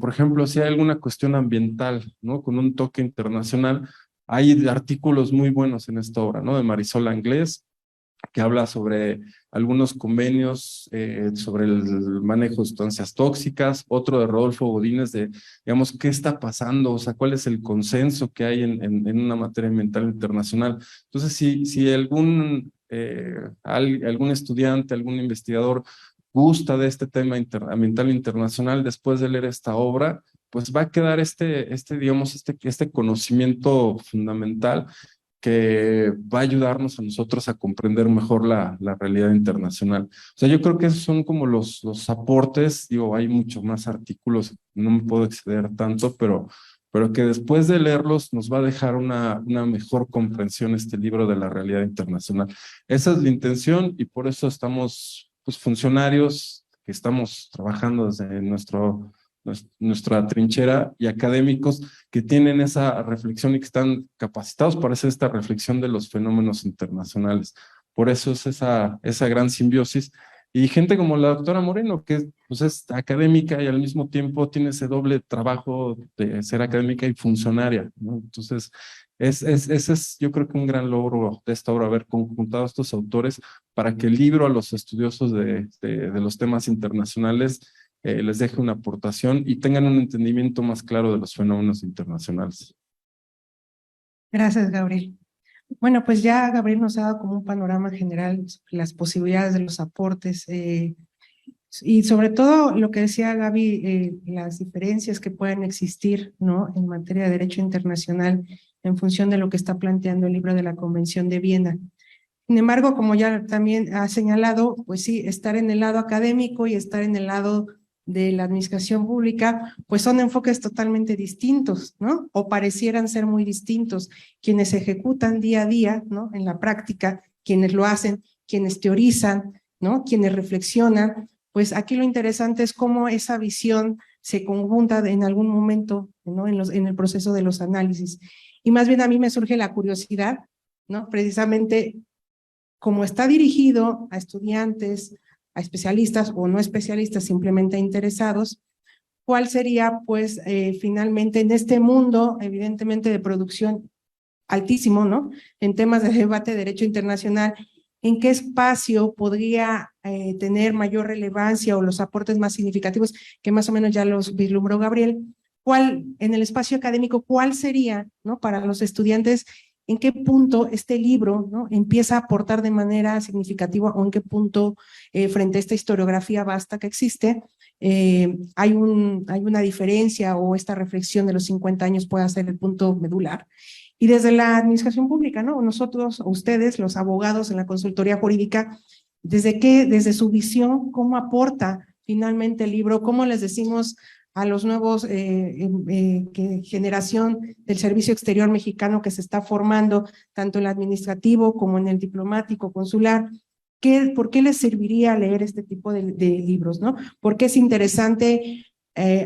por ejemplo, si hay alguna cuestión ambiental, ¿no? Con un toque internacional, hay artículos muy buenos en esta obra, ¿no? De Marisol Anglés, que habla sobre algunos convenios sobre el manejo de sustancias tóxicas, otro de Rodolfo Godínez de, digamos, qué está pasando, o sea, cuál es el consenso que hay en una materia ambiental internacional. Entonces, si algún estudiante, algún investigador gusta de este tema ambiental internacional, después de leer esta obra, pues va a quedar digamos, este conocimiento fundamental que va a ayudarnos a nosotros a comprender mejor la realidad internacional. O sea, yo creo que esos son como los aportes, digo, hay muchos más artículos, no me puedo exceder tanto, pero que después de leerlos nos va a dejar una mejor comprensión este libro de la realidad internacional. Esa es la intención y por eso estamos, pues, funcionarios que estamos trabajando desde nuestra trinchera y académicos que tienen esa reflexión y que están capacitados para hacer esta reflexión de los fenómenos internacionales. Por eso es esa gran simbiosis. Y gente como la doctora Moreno, que pues, es académica y al mismo tiempo tiene ese doble trabajo de ser académica y funcionaria, ¿no? Entonces, ese es yo creo que un gran logro de esta obra, haber conjuntado a estos autores para que el libro a los estudiosos de los temas internacionales les deje una aportación y tengan un entendimiento más claro de los fenómenos internacionales. Gracias, Gabriel. Bueno, pues ya Gabriel nos ha dado como un panorama general sobre las posibilidades de los aportes y sobre todo lo que decía Gaby, las diferencias que pueden existir, ¿no? En materia de derecho internacional en función de lo que está planteando el libro de la Convención de Viena. Sin embargo, como ya también ha señalado, pues sí, estar en el lado académico y estar en el lado de la administración pública, pues son enfoques totalmente distintos, ¿no? O parecieran ser muy distintos. Quienes ejecutan día a día, ¿no? En la práctica, quienes lo hacen, quienes teorizan, ¿no? Quienes reflexionan, pues aquí lo interesante es cómo esa visión se conjunta en algún momento, ¿no? En el proceso de los análisis. Y más bien a mí me surge la curiosidad, ¿no? Precisamente como está dirigido a estudiantes, a especialistas o no especialistas, simplemente a interesados, ¿cuál sería, pues, finalmente en este mundo, evidentemente de producción altísimo, ¿no? En temas de debate de derecho internacional, ¿en qué espacio podría tener mayor relevancia o los aportes más significativos, que más o menos ya los vislumbró Gabriel? ¿Cuál, en el espacio académico, cuál sería, ¿no? Para los estudiantes, ¿en qué punto este libro, ¿no? Empieza a aportar de manera significativa o en qué punto, frente a esta historiografía vasta que existe, hay una diferencia o esta reflexión de los 50 años puede ser el punto medular? Y desde la administración pública, ¿no? Nosotros, ustedes, los abogados en la consultoría jurídica, desde su visión, ¿cómo aporta finalmente el libro? ¿Cómo les decimos a los nuevos generación del servicio exterior mexicano que se está formando, tanto en el administrativo como en el diplomático, consular? ¿Por qué les serviría leer este tipo de libros, ¿no? Porque es interesante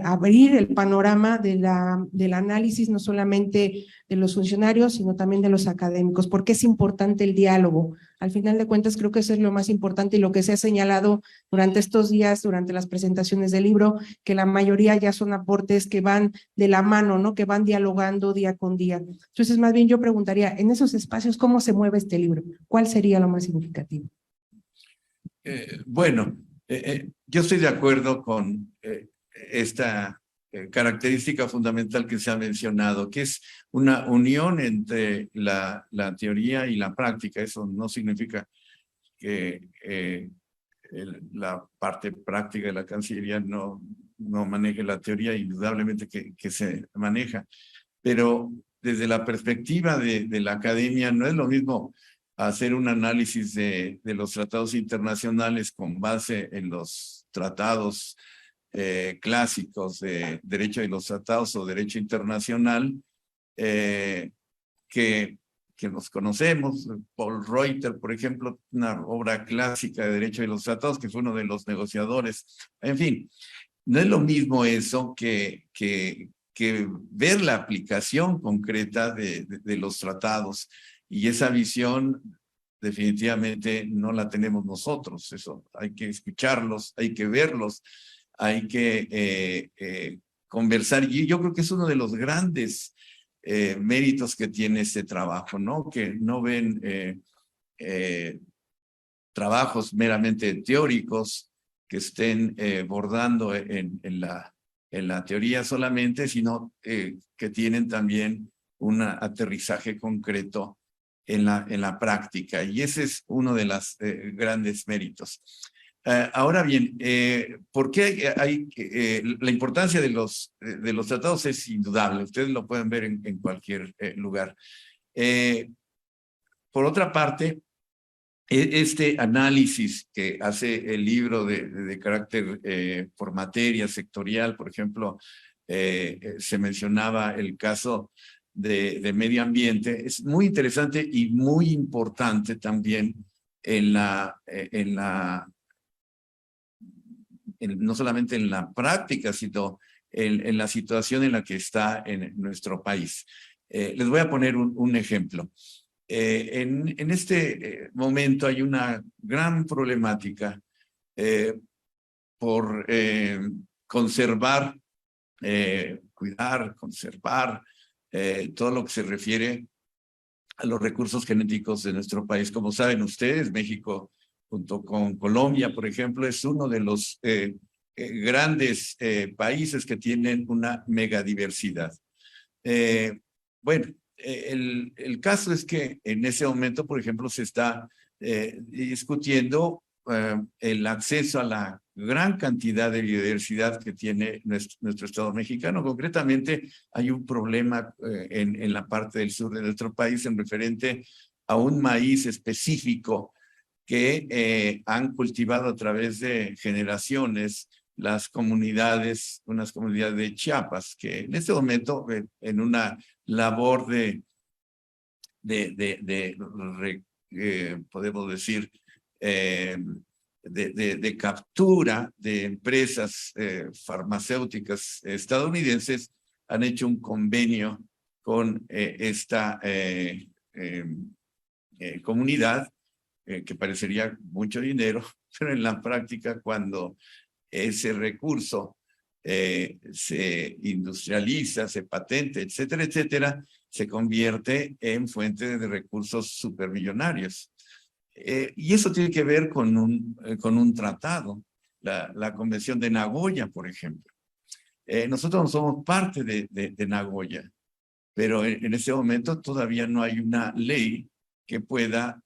abrir el panorama del análisis, no solamente de los funcionarios, sino también de los académicos. ¿Por qué es importante el diálogo? Al final de cuentas, creo que eso es lo más importante y lo que se ha señalado durante estos días, durante las presentaciones del libro, que la mayoría ya son aportes que van de la mano, ¿no? Que van dialogando día con día. Entonces, más bien yo preguntaría, en esos espacios, ¿cómo se mueve este libro? ¿Cuál sería lo más significativo? Bueno, yo estoy de acuerdo con esta característica fundamental que se ha mencionado, que es una unión entre la teoría y la práctica. Eso no significa que la parte práctica de la Cancillería no maneje la teoría, indudablemente que se maneja, pero desde la perspectiva de la academia no es lo mismo hacer un análisis de los tratados internacionales con base en los tratados clásicos de derecho de los tratados o derecho internacional que nos conocemos. Paul Reuter, por ejemplo, una obra clásica de derecho de los tratados, que fue uno de los negociadores. En fin, no es lo mismo eso que ver la aplicación concreta de los tratados, y esa visión definitivamente no la tenemos nosotros. Eso hay que escucharlos, hay que verlos, hay que conversar, y yo creo que es uno de los grandes méritos que tiene este trabajo, ¿no? Que no ven trabajos meramente teóricos que estén bordando en la teoría solamente, sino que tienen también un aterrizaje concreto en la práctica, y ese es uno de los grandes méritos. Ahora bien, ¿por qué la importancia de los tratados es indudable? Ustedes lo pueden ver en cualquier lugar. Por otra parte, este análisis que hace el libro de carácter por materia sectorial, por ejemplo, se mencionaba el caso de medio ambiente, es muy interesante y muy importante también no solamente en la práctica, sino en la situación en la que está en nuestro país. Les voy a poner un ejemplo. En este momento hay una gran problemática por conservar, cuidar, conservar todo lo que se refiere a los recursos genéticos de nuestro país. Como saben ustedes, México, junto con Colombia, por ejemplo, es uno de los grandes países que tienen una megadiversidad. Bueno, el caso es que en ese momento, por ejemplo, se está discutiendo el acceso a la gran cantidad de biodiversidad que tiene nuestro Estado mexicano. Concretamente, hay un problema en la parte del sur de nuestro país en referente a un maíz específico que han cultivado a través de generaciones las comunidades, unas comunidades de Chiapas, que en este momento en una labor podemos decir, de captura de empresas farmacéuticas estadounidenses, han hecho un convenio con esta comunidad, que parecería mucho dinero, pero en la práctica, cuando ese recurso se industrializa, se patente, etcétera, etcétera, se convierte en fuente de recursos supermillonarios. Y eso tiene que ver con un tratado, la Convención de Nagoya, por ejemplo. Nosotros no somos parte de Nagoya, pero en este momento todavía no hay una ley que pueda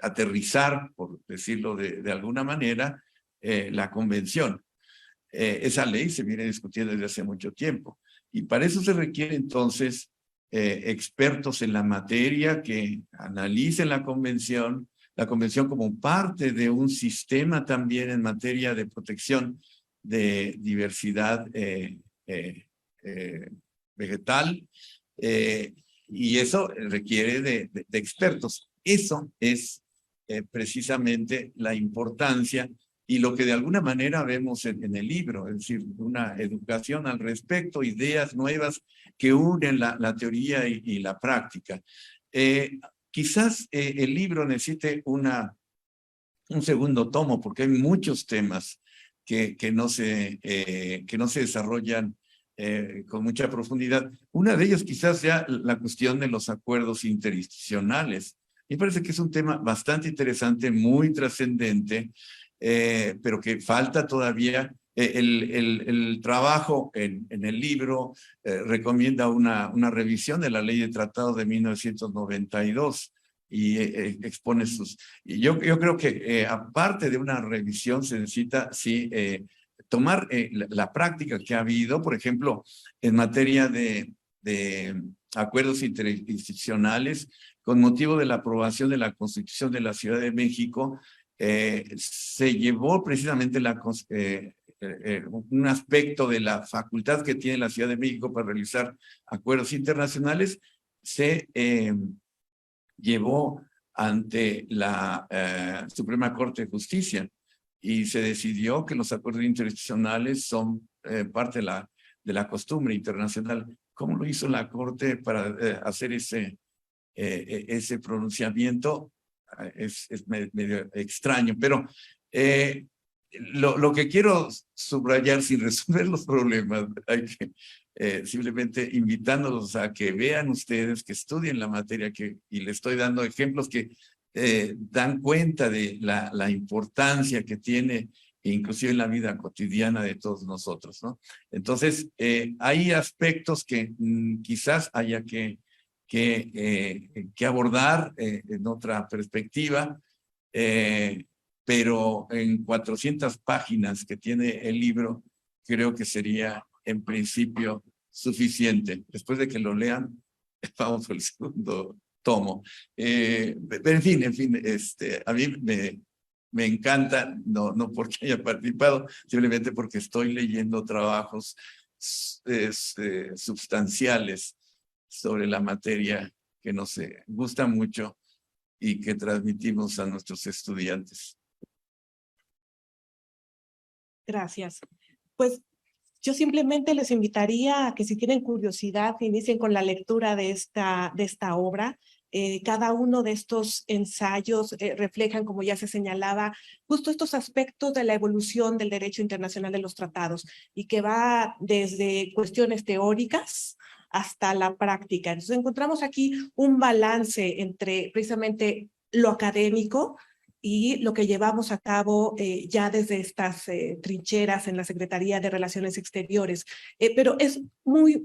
aterrizar, por decirlo de alguna manera, la convención. Esa ley se viene discutiendo desde hace mucho tiempo y para eso se requiere entonces expertos en la materia que analicen la convención como parte de un sistema también en materia de protección de diversidad vegetal, y eso requiere de expertos. Eso es precisamente la importancia y lo que de alguna manera vemos en el libro, es decir, una educación al respecto, ideas nuevas que unen la teoría y la práctica. Quizás el libro necesite un segundo tomo, porque hay muchos temas que no se desarrollan con mucha profundidad. Una de ellas quizás sea la cuestión de los acuerdos interinstitucionales. Me parece que es un tema bastante interesante, muy trascendente, pero que falta todavía. El trabajo en el libro recomienda una revisión de la Ley de Tratados de 1992 y expone sus... Y yo creo que aparte de una revisión se necesita, sí, tomar la práctica que ha habido, por ejemplo, en materia de acuerdos interinstitucionales, con motivo de la aprobación de la Constitución de la Ciudad de México, se llevó precisamente un aspecto de la facultad que tiene la Ciudad de México para realizar acuerdos internacionales, se llevó ante la Suprema Corte de Justicia y se decidió que los acuerdos interinstitucionales son parte de la costumbre internacional. ¿Cómo lo hizo la Corte para hacer ese pronunciamiento? Es medio extraño, pero lo que quiero subrayar, sin resolver los problemas, hay que simplemente invitándolos a que vean ustedes, que estudien la materia, y les estoy dando ejemplos que dan cuenta de la importancia que tiene, inclusive en la vida cotidiana de todos nosotros, ¿no? Entonces, hay aspectos que quizás haya que abordar en otra perspectiva, pero en 400 páginas que tiene el libro, creo que sería en principio suficiente. Después de que lo lean, vamos por el segundo tomo. Pero en fin, a mí me encanta, no porque haya participado, simplemente porque estoy leyendo trabajos sustanciales sobre la materia que nos gusta mucho y que transmitimos a nuestros estudiantes. Gracias. Pues yo simplemente les invitaría a que si tienen curiosidad, inicien con la lectura de esta obra. Cada uno de estos ensayos reflejan, como ya se señalaba, justo estos aspectos de la evolución del derecho internacional de los tratados y que va desde cuestiones teóricas hasta la práctica. Entonces encontramos aquí un balance entre precisamente lo académico y lo que llevamos a cabo ya desde estas trincheras en la Secretaría de Relaciones Exteriores. Pero es muy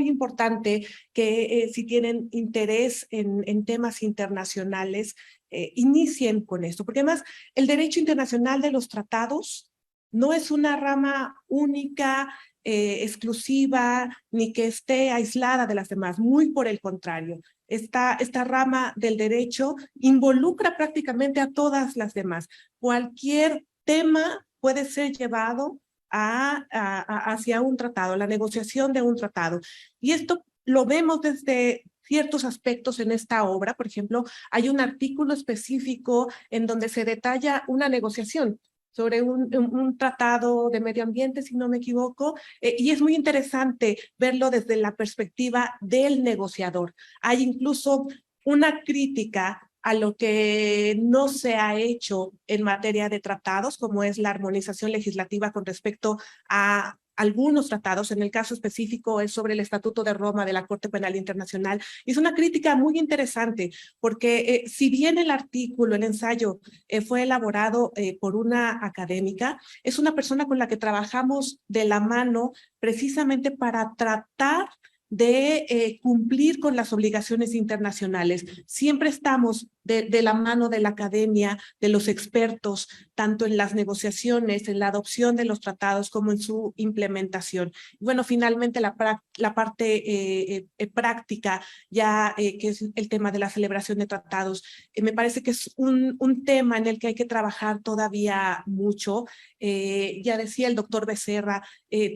importante que si tienen interés en temas internacionales, inicien con esto, porque además el derecho internacional de los tratados no es una rama única, exclusiva, ni que esté aislada de las demás, muy por el contrario. Esta rama del derecho involucra prácticamente a todas las demás. Cualquier tema puede ser llevado hacia un tratado, la negociación de un tratado. Y esto lo vemos desde ciertos aspectos en esta obra. Por ejemplo, hay un artículo específico en donde se detalla una negociación sobre un tratado de medio ambiente, si no me equivoco, y es muy interesante verlo desde la perspectiva del negociador. Hay incluso una crítica a lo que no se ha hecho en materia de tratados, como es la armonización legislativa con respecto a algunos tratados. En el caso específico es sobre el Estatuto de Roma de la Corte Penal Internacional. Y es una crítica muy interesante, porque si bien el artículo, el ensayo, fue elaborado por una académica, es una persona con la que trabajamos de la mano precisamente para tratar de cumplir con las obligaciones internacionales. Siempre estamos de la mano de la academia, de los expertos, tanto en las negociaciones, en la adopción de los tratados, como en su implementación. Bueno, finalmente la parte práctica, ya que es el tema de la celebración de tratados, me parece que es un tema en el que hay que trabajar todavía mucho. Ya decía el doctor Becerra,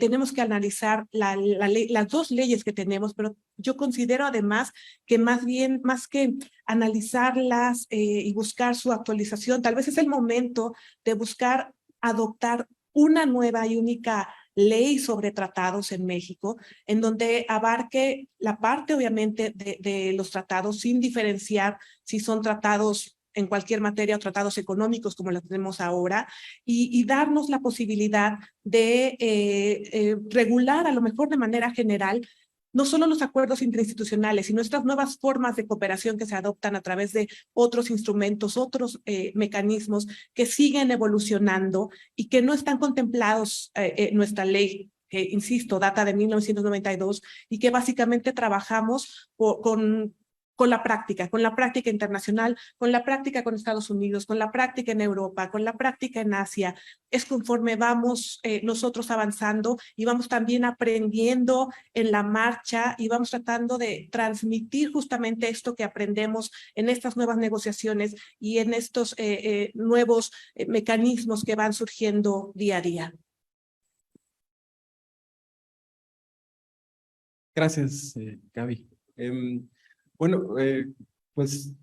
tenemos que analizar las dos leyes que tenemos, pero yo considero además que más que analizarlas y buscar su actualización, tal vez es el momento de buscar adoptar una nueva y única ley sobre tratados en México, en donde abarque la parte obviamente de los tratados sin diferenciar si son tratados en cualquier materia o tratados económicos como los tenemos ahora, y darnos la posibilidad de regular a lo mejor de manera general no solo los acuerdos interinstitucionales, sino estas nuevas formas de cooperación que se adoptan a través de otros instrumentos, otros mecanismos que siguen evolucionando y que no están contemplados en nuestra ley, que, insisto, data de 1992, y que básicamente trabajamos con la práctica internacional, con la práctica con Estados Unidos, con la práctica en Europa, con la práctica en Asia. Es conforme vamos nosotros avanzando y vamos también aprendiendo en la marcha y vamos tratando de transmitir justamente esto que aprendemos en estas nuevas negociaciones y en estos nuevos mecanismos que van surgiendo día a día. Gracias, Gaby. Bueno, pues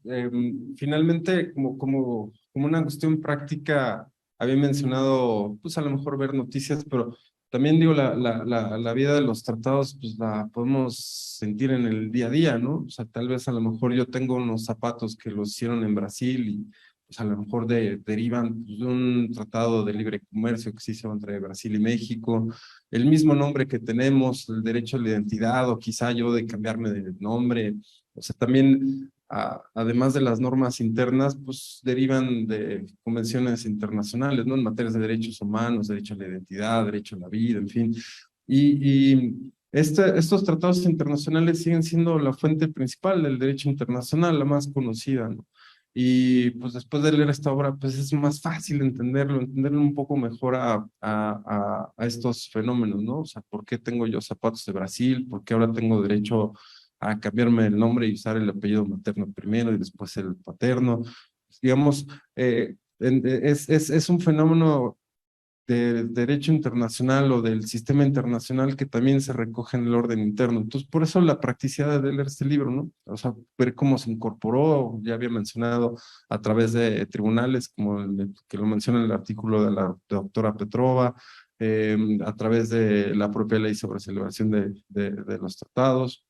finalmente como una cuestión práctica, había mencionado, pues a lo mejor ver noticias, pero también digo, la vida de los tratados, pues la podemos sentir en el día a día, ¿no? O sea, tal vez a lo mejor yo tengo unos zapatos que los hicieron en Brasil y pues a lo mejor derivan pues, de un tratado de libre comercio que se hizo entre Brasil y México. El mismo nombre que tenemos, el derecho a la identidad, o quizá yo de cambiarme de nombre. O sea, también, además de las normas internas, pues derivan de convenciones internacionales, ¿no? En materias de derechos humanos, derecho a la identidad, derecho a la vida, en fin. Estos tratados internacionales siguen siendo la fuente principal del derecho internacional, la más conocida, ¿no? Y pues después de leer esta obra, pues es más fácil entenderlo un poco mejor a estos fenómenos, ¿no? O sea, ¿por qué tengo yo zapatos de Brasil? ¿Por qué ahora tengo derecho a cambiarme el nombre y usar el apellido materno primero y después el paterno? Digamos, es un fenómeno del derecho internacional o del sistema internacional que también se recoge en el orden interno. Entonces, por eso la practicidad de leer este libro, ¿no? O sea, ver cómo se incorporó, ya había mencionado, a través de tribunales, como que lo menciona en el artículo de la doctora Petrova, a través de la propia ley sobre celebración de los tratados.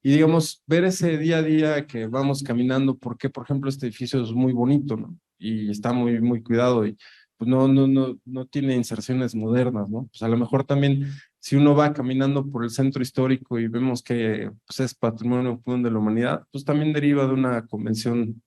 Y digamos, ver ese día a día que vamos caminando, porque, por ejemplo, este edificio es muy bonito, ¿no? Y está muy cuidado y pues no tiene inserciones modernas, ¿no? Pues a lo mejor también, si uno va caminando por el centro histórico y vemos que pues, es patrimonio común de la humanidad, pues también deriva de una convención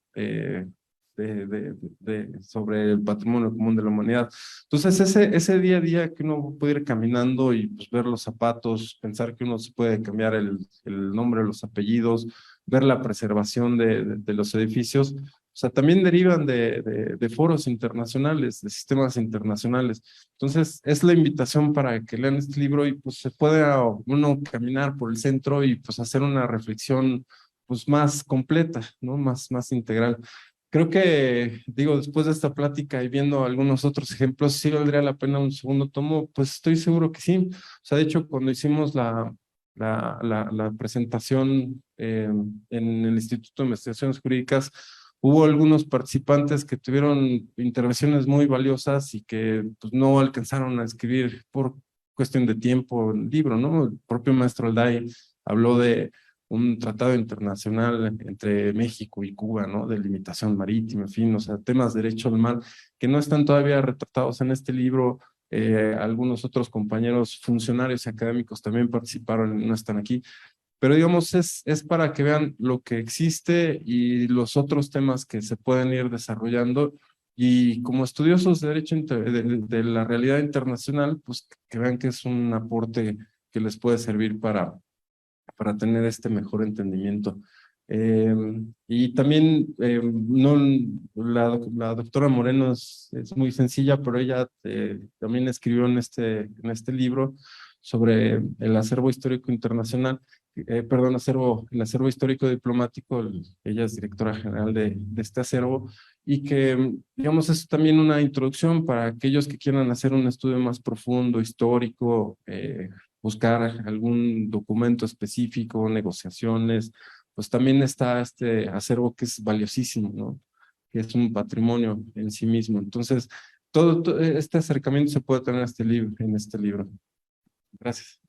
sobre el patrimonio común de la humanidad. Entonces, ese día a día que uno puede ir caminando y pues, ver los zapatos, pensar que uno se puede cambiar el nombre, los apellidos, ver la preservación de los edificios, o sea, también derivan de foros internacionales, de sistemas internacionales. Entonces, es la invitación para que lean este libro y pues se pueda uno caminar por el centro y pues hacer una reflexión pues más completa, ¿no? Más integral. Creo que, digo, después de esta plática y viendo algunos otros ejemplos, sí valdría la pena un segundo tomo, pues estoy seguro que sí. O sea, de hecho, cuando hicimos la presentación en el Instituto de Investigaciones Jurídicas, hubo algunos participantes que tuvieron intervenciones muy valiosas y que pues, no alcanzaron a escribir por cuestión de tiempo el libro, ¿no? El propio maestro Alday habló de un tratado internacional entre México y Cuba, ¿no? De limitación marítima, en fin, o sea, temas de derecho al mar que no están todavía retratados en este libro. Algunos otros compañeros funcionarios académicos también participaron y no están aquí. Pero digamos, es para que vean lo que existe y los otros temas que se pueden ir desarrollando. Y como estudiosos de derecho de la realidad internacional, pues que vean que es un aporte que les puede servir para tener este mejor entendimiento. Y también no, la doctora Moreno es muy sencilla, pero ella también escribió en este libro sobre el acervo histórico internacional, perdón, el acervo histórico diplomático. Ella es directora general de este acervo, y que, digamos, es también una introducción para aquellos que quieran hacer un estudio más profundo, histórico, buscar algún documento específico, negociaciones. Pues también está este acervo que es valiosísimo, ¿no? Que es un patrimonio en sí mismo. Entonces, todo este acercamiento se puede tener en este libro. Gracias.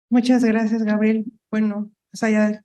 Muchas gracias, Gabriel. Bueno, más allá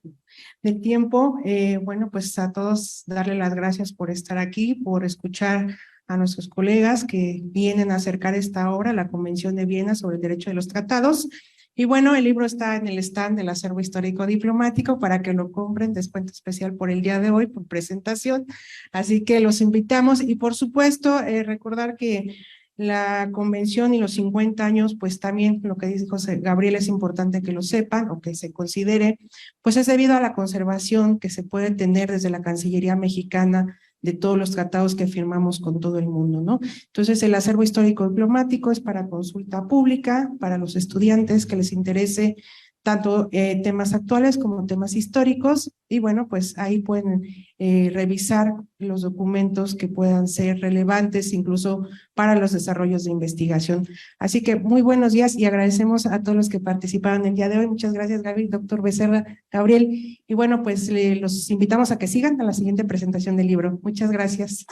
del tiempo, bueno, pues a todos darle las gracias por estar aquí, por escuchar a nuestros colegas que vienen a acercar esta obra, la Convención de Viena sobre el Derecho de los Tratados. Y bueno, el libro está en el stand del Acervo Histórico Diplomático para que lo compren, descuento especial por el día de hoy, por presentación. Así que los invitamos y por supuesto recordar que la convención y los 50 años, pues también lo que dice José Gabriel es importante que lo sepan o que se considere, pues es debido a la conservación que se puede tener desde la Cancillería mexicana de todos los tratados que firmamos con todo el mundo, ¿no? Entonces, el acervo histórico diplomático es para consulta pública, para los estudiantes que les interese tanto temas actuales como temas históricos, y bueno, pues ahí pueden revisar los documentos que puedan ser relevantes incluso para los desarrollos de investigación. Así que muy buenos días y agradecemos a todos los que participaron el día de hoy. Muchas gracias, Gaby, doctor Becerra, Gabriel, y bueno, pues los invitamos a que sigan a la siguiente presentación del libro. Muchas gracias.